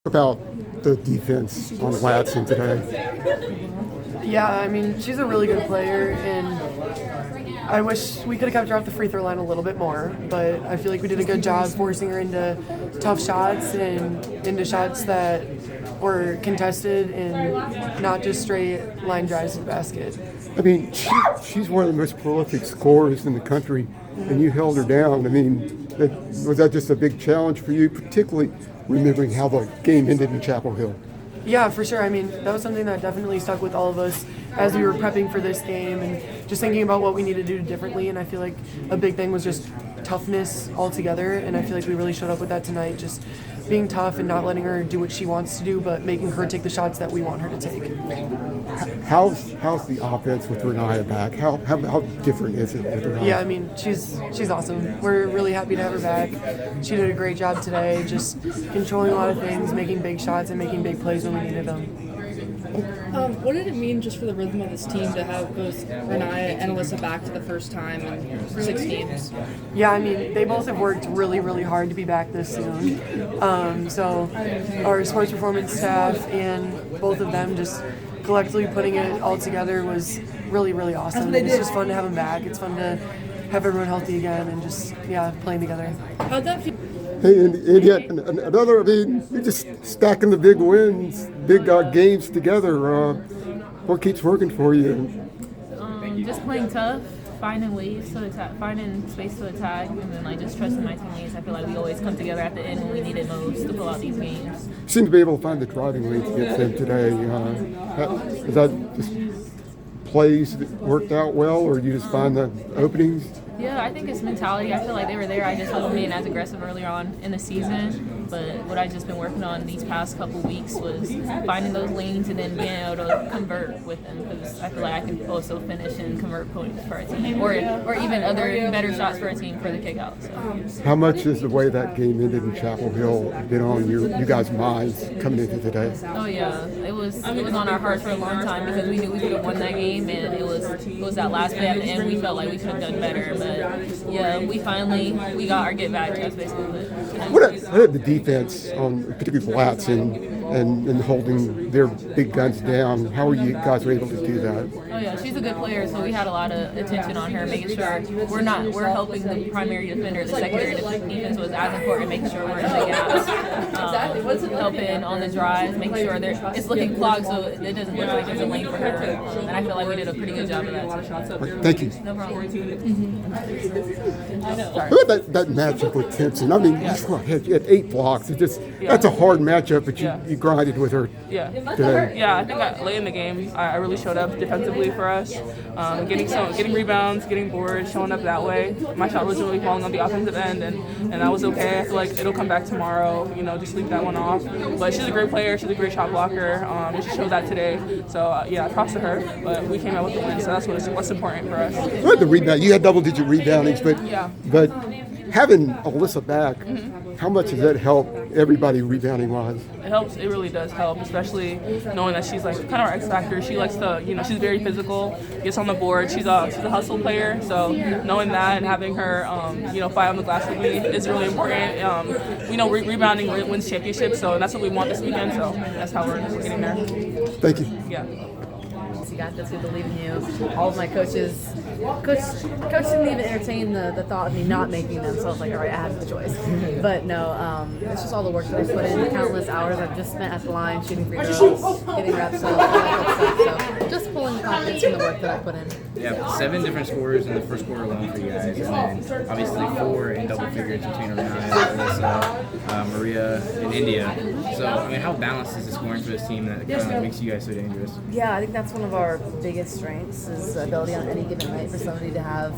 About the defense on Latson today. Yeah, I mean, she's a really good player, and I wish we could have kept her off the free throw line a little bit more, but I feel like we did a good job forcing her into tough shots and into shots that were contested and not just straight line drives to the basket. I mean, she's one of the most prolific scorers in the country, and you held her down. I mean, was that just a big challenge for you, particularly remembering how the game ended in Chapel Hill? Yeah, for sure. I mean, that was something that definitely stuck with all of us as we were prepping for this game and just thinking about what we need to do differently. And I feel like a big thing was just toughness altogether. And I feel like we really showed up with that tonight, just being tough and not letting her do what she wants to do, but making her take the shots that we want her to take. How's the offense with Renaya back? How different is it with Renaya? Yeah, I mean, she's awesome. We're really happy to have her back. She did a great job today, just controlling a lot of things, making big shots, and making big plays when we needed them. What did it mean just for the rhythm of this team to have both Renaya and Alyssa back for the first time in 6 games? Yeah, I mean, they both have worked really, really hard to be back this soon. So our sports performance staff and both of them just collectively putting it all together was really, really awesome. And it's just fun to have them back. It's fun to have everyone healthy again and just, playing together. How'd that feel? Hey, and yet another, I mean, you're just stacking the big wins, big games together. What keeps working for you? Just playing tough, finding ways to attack, finding space to attack, and then just trusting my teammates. I feel like we always come together at the end when we need it most to pull out these games. You seem to be able to find the driving lanes against them today. Is that just plays that worked out well, or you just find the openings? Yeah, I think it's mentality. I feel like they were there. I just wasn't being as aggressive earlier on in the season. But what I just been working on these past couple weeks was finding those lanes and then being able to convert with them, because I feel like I can also finish and convert points for a team, or even other better shots for a team for the kickout. So. How much is the way that game ended in Chapel Hill been on you guys' minds coming into today? Oh yeah, it was on our hearts for a long time because we knew we could have won that game, and it was that last play at the end we felt like we could have done better. But yeah, we got our get back. That's basically What had the defense on particularly Flats and holding their big guns down? How were you guys able to do that? Oh yeah, she's a good player, so we had a lot of attention on her, making sure we're helping the primary defender. The secondary defense was as important, making sure we're in the gaps, helping on the drives, making sure it's looking clogged so it doesn't look like there's a lane for her. And I feel like we did a pretty good job of that. Thank you. No problem. That matchup with Timpson, I mean, you had 8 blocks. That's a hard matchup, but you grinded with her today. Yeah, I think late in the game, I really showed up defensively for us, getting rebounds, getting boards, showing up that way. My shot was really falling on the offensive end, and that was okay. I feel like it'll come back tomorrow, just leave that one off. But she's a great player, she's a great shot blocker, and she showed that today. So, props to her, but we came out with the win, so that's what's important for us. The rebound, you had double-digit reboundings, but having Alyssa back, how much does that help everybody rebounding-wise? It helps. It really does help, especially knowing that she's kind of our X factor. She likes to, she's very physical, gets on the board. She's a hustle player. So knowing that and having her, fight on the glass with me is really important. Rebounding wins championships, so that's what we want this weekend. So that's how we're getting there. Thank you. Yeah. You got this. We believe in you. All of my coaches didn't even entertain the thought of me not making them. So I was like, all right, I have the choice. But no, it's just all the work that I put in, the countless hours I've just spent at the line, shooting free throws, getting reps, all that good stuff. So just pulling the confidence from the work that I put in. Yeah, 7 different scorers in the first quarter alone for you guys, and then obviously 4 in double figures between Renaya, Alyssa, Maria, and Indya. So, how balanced is the scoring for this team that kind of makes you guys so dangerous? Yeah, I think that's one of our biggest strengths is the ability on any given night for somebody to have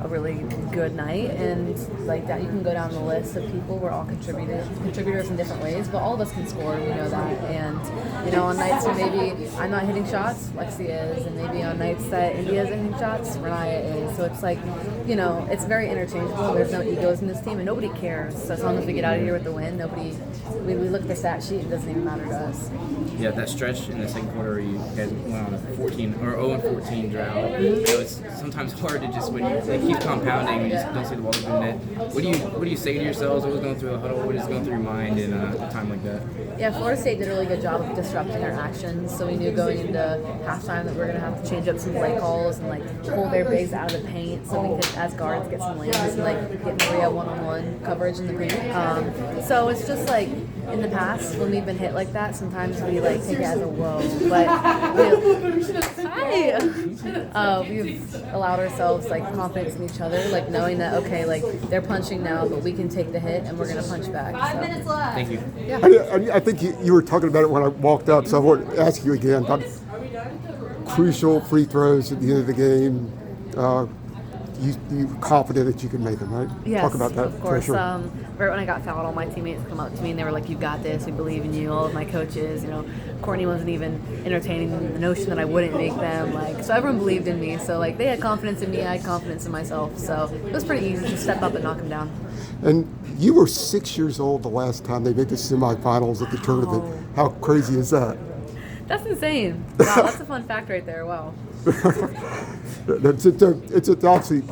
a really good night, and like that you can go down the list of people. We're all contributors in different ways, but all of us can score, we know that. And on nights where maybe I'm not hitting shots, Lexi is, and maybe on nights that Indya isn't hitting shots, Renaya is. So it's like, it's very interchangeable. There's no egos in this team, and nobody cares. So as long as we get out of here with the win, we look at the stat sheet, it doesn't even matter to us. Yeah, that stretch in the second quarter where you guys went on a 0-14 drought. It's sometimes hard to just, when you keeps compounding. You just don't see the ball in the net. What do you say to yourselves? What was going through the huddle? What is going through your mind in a time like that? Yeah, Florida State did a really good job of disrupting our actions. So we knew going into halftime that we are going to have to change up some play calls and like pull their bigs out of the paint so we could, as guards, get some lanes and like get Maria one-on-one coverage in the paint. So it's just like in the past when we've been hit like that, sometimes we like take it as a whoa, but we've allowed ourselves like confidence in each other, like knowing that okay, like they're punching now, but we can take the hit and we're gonna punch back. So. Thank you. I think you were talking about it when I walked up, so I want to ask you again about crucial free throws at the end of the game. You were confident that you could make them, right? Yes, Talk about that. of course. Sure. Right when I got fouled, all my teammates come up to me and they were like, "You got this. We believe in you." All of my coaches, Courtney wasn't even entertaining the notion that I wouldn't make them. So everyone believed in me. So they had confidence in me. I had confidence in myself. So it was pretty easy to step up and knock them down. And you were 6 years old the last time they made the semifinals at the tournament. How crazy is that? That's insane. Wow, that's a fun fact right there. Wow. It's obviously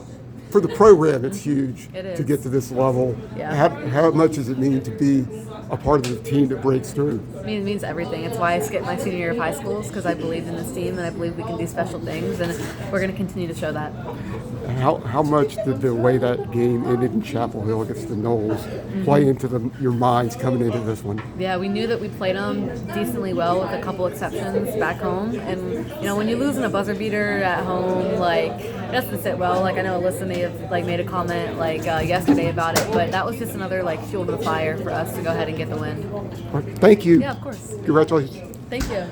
for the program. It's huge It is. to get to this level. Yeah. How much does it mean to be a part of the team that breaks through? I mean, it means everything. It's why I skipped my senior year of high school, because I believed in this team and I believe we can do special things, and we're going to continue to show that. How much did the way that game ended in Chapel Hill against the Knowles play into your minds coming into this one? Yeah, we knew that we played them decently well with a couple exceptions back home. And, when you lose in a buzzer beater at home, it doesn't sit well. I know Alyssa may have made a comment yesterday about it, but that was just another fuel to the fire for us to go ahead and get the win. Thank you. Yeah, of course. Congratulations. Thank you.